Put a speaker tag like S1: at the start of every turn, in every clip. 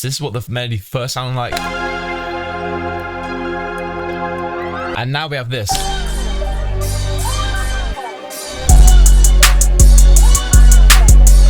S1: This is what the melody first sounded like. And now we have this.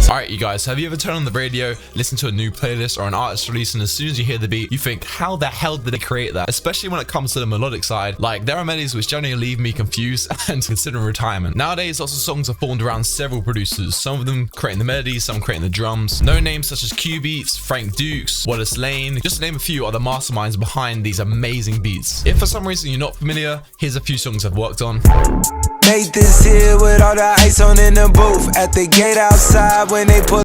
S1: Alright, you guys, have you ever turned on the radio, listened to a new playlist or an artist release, and as soon as you hear the beat, you think, how the hell did they create that? Especially when it comes to the melodic side. Like, there are melodies which generally leave me confused and considering retirement. Nowadays, lots of songs are formed around several producers, some of them creating the melodies, some creating the drums. No names such as Q Beats, Frank Dukes, Wallace Lane, just to name a few, are the masterminds behind these amazing beats. If for some reason you're not familiar, here's a few songs I've worked on.
S2: Made this here with all the ice on in the booth. At the gate outside when they pull.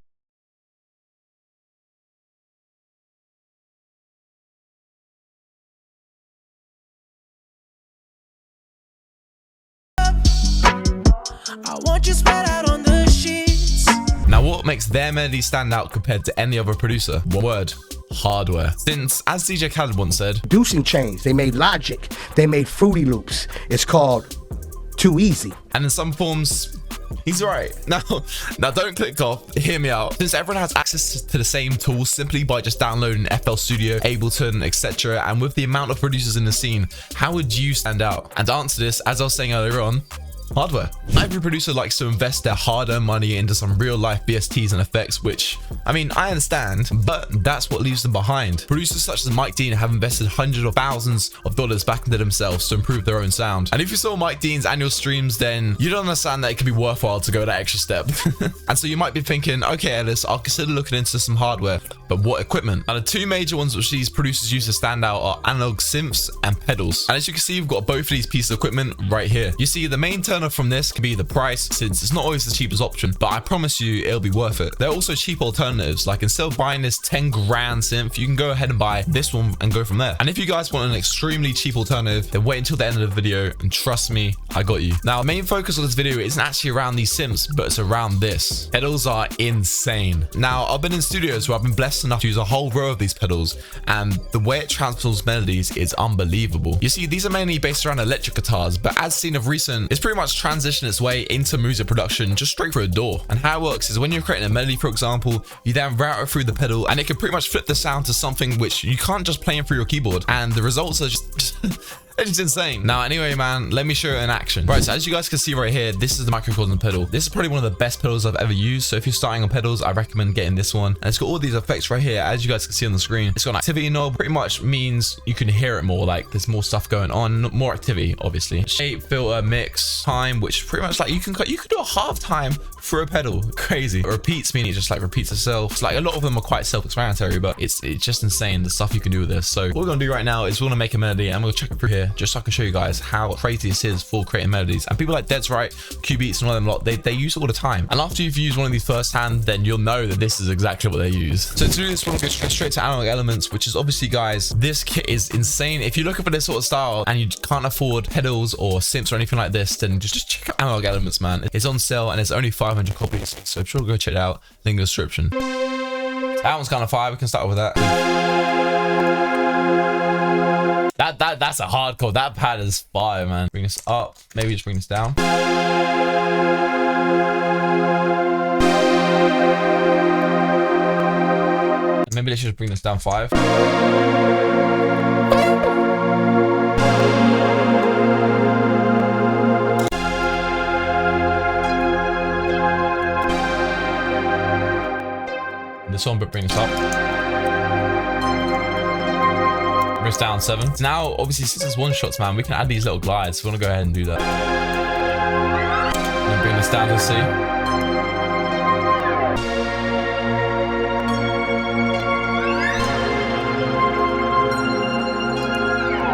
S2: I want you spread out on the sheets.
S1: Now what makes their melody stand out compared to any other producer? One word: hardware. Since, as DJ Khaled once said,
S3: producing chains, they made Logic, they made Fruity Loops. It's called Too Easy.
S1: And in some forms, he's right. Now don't click off, hear me out. Since everyone has access to the same tools simply by just downloading FL Studio, Ableton, etc., and with the amount of producers in the scene, how would you stand out? And to answer this, as I was saying earlier on, hardware. Every producer likes to invest their hard-earned money into some real-life VSTs and effects, which, I mean, I understand, but that's what leaves them behind. Producers such as Mike Dean have invested hundreds of thousands of dollars back into themselves to improve their own sound. And if you saw Mike Dean's annual streams, then you don't understand that it could be worthwhile to go that extra step. And so you might be thinking, okay, Ellis, I'll consider looking into some hardware, but what equipment? Now, the two major ones which these producers use to stand out are analog synths and pedals. And as you can see, we've got both of these pieces of equipment right here. You see, the main turner from this can be the price, since it's not always the cheapest option, but I promise you it'll be worth it. There are also cheap alternatives, like instead of buying this 10 grand synth, you can go ahead and buy this one and go from there. And if you guys want an extremely cheap alternative, then wait until the end of the video and trust me, I got you. Now, the main focus of this video isn't actually around these synths, but it's around this. Pedals are insane. Now, I've been in studios where I've been blessed enough to use a whole row of these pedals, and the way it transforms melodies is unbelievable. You see, these are mainly based around electric guitars, but as seen of recent, it's pretty much transitioned its way into music production just straight through a door. And how it works is when you're creating a melody, for example, you then route it through the pedal and it can pretty much flip the sound to something which you can't just play in through your keyboard, and the results are just it's insane. Now, anyway, man, let me show it in action. Right, so as you guys can see right here, this is the microphone pedal. This is probably one of the best pedals I've ever used. So if you're starting on pedals, I recommend getting this one. And it's got all these effects right here, as you guys can see on the screen. It's got an activity knob, pretty much means you can hear it more, like there's more stuff going on, more activity, obviously. Shape, filter, mix, time, which pretty much like you can do a half time for a pedal. Crazy. Repeats, meaning it just like repeats itself. It's like a lot of them are quite self-explanatory, but it's just insane the stuff you can do with this. So what we're gonna do right now is we're gonna make a melody and I'm gonna check it through here just so I can show you guys how crazy this is for creating melodies. And people like Dead's Right, Q Beats, and all them lot, they use it all the time. And after you've used one of these firsthand, then you'll know that this is exactly what they use. So to do this, we're gonna go straight to Analog Elements, which is obviously, guys, this kit is insane. If you're looking for this sort of style and you can't afford pedals or synths or anything like this, then just check out Analog Elements, man. It's on sale and it's only 500 copies, so sure, go check it out. Link in the description. That one's kind of fire. We can start with that. That's a hardcore. That pad is fire, man. Bring this up. Maybe just bring this down. Maybe let's just bring this down 5. This one, but bring this up. Bring this down 7. So now, obviously, since it's one shots, man, we can add these little glides. So we're gonna go ahead and do that. And bring this down to C.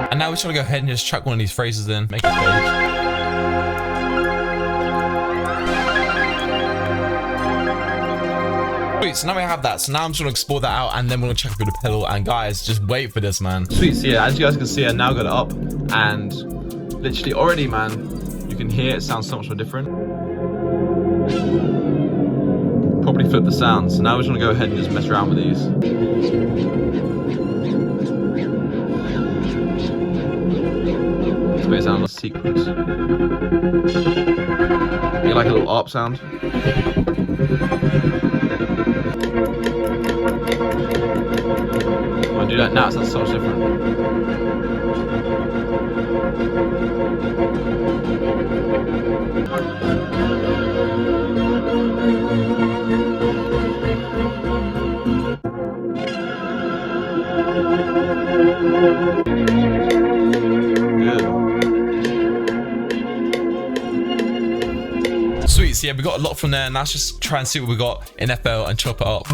S1: And now we're just gonna go ahead and just chuck one of these phrases in, make it fade. Sweet, so now we have that. So now I'm just gonna export that out and then we're gonna check through the pedal. And guys, just wait for this, man. Sweet, so yeah, as you guys can see, I now got it up and literally already, man, you can hear it sounds so much more different. Probably flip the sound. So now we're just gonna go ahead and just mess around with these. Let's make it sound like a sequence. You like a little ARP sound? I do that now, it sounds so much different. Sweet, so yeah, we got a lot from there. Now let's just try and see what we got in FL and chop it up.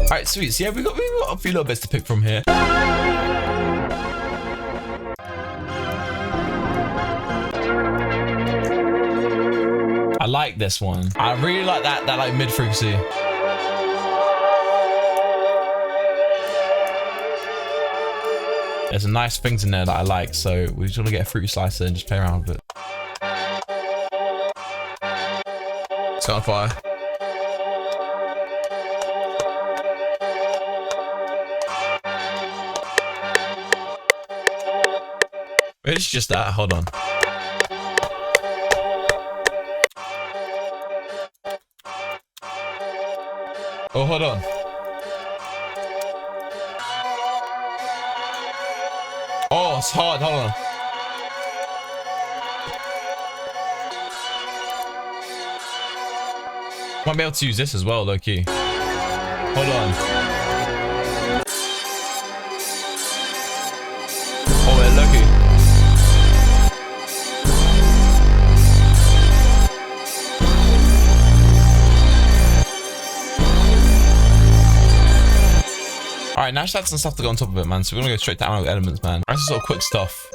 S1: Alright, sweet. So yeah, we got a few little bits to pick from here. I like this one. I really like that like mid frequency. There's some nice things in there that I like, so we just want to get a fruit slicer and just play around with it. It's on fire. Wait, it's just that. Hold on. Oh, hold on. Oh, it's hard. Hold on. Might be able to use this as well, low key. Hold on. Oh, we're lucky. Alright, now just add some stuff to go on top of it, man. So we're gonna go straight to analog elements, man. That's just sort of quick stuff.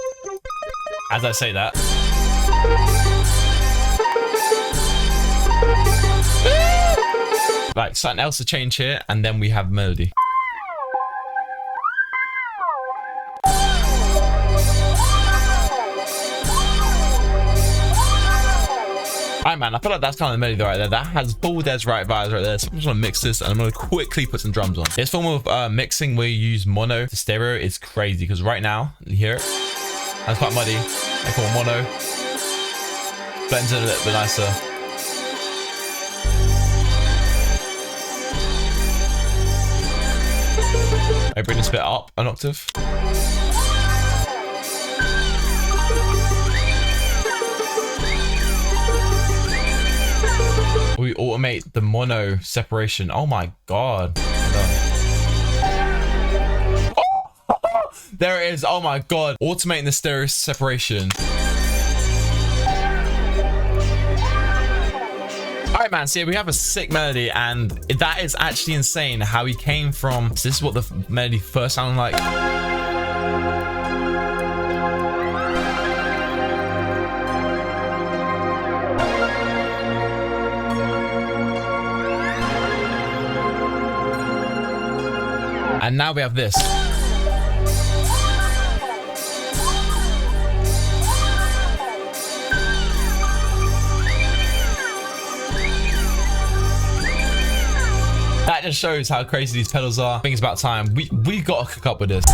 S1: As I say that. Like something else to change here, and then we have melody. Alright, man, I feel like that's kind of the melody right there. That has full Des right vibes right there. So I'm just gonna mix this and I'm gonna quickly put some drums on. This form of mixing where you use mono to stereo is crazy because right now, you hear it? That's quite muddy. I call mono. Blends in a little bit nicer. I bring this bit up an octave. We automate the mono separation. Oh my god. Oh, there it is. Oh my god. Automating the stereo separation. Alright, man, so yeah, we have a sick melody, and that is actually insane how he came from. So this is what the melody first sounded like. And now we have this. That just shows how crazy these pedals are. I think it's about time. We got to cook up with this.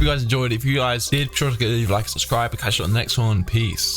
S1: hope you guys enjoyed. If you guys did, be sure to leave a like, subscribe, and catch you on the next one. Peace.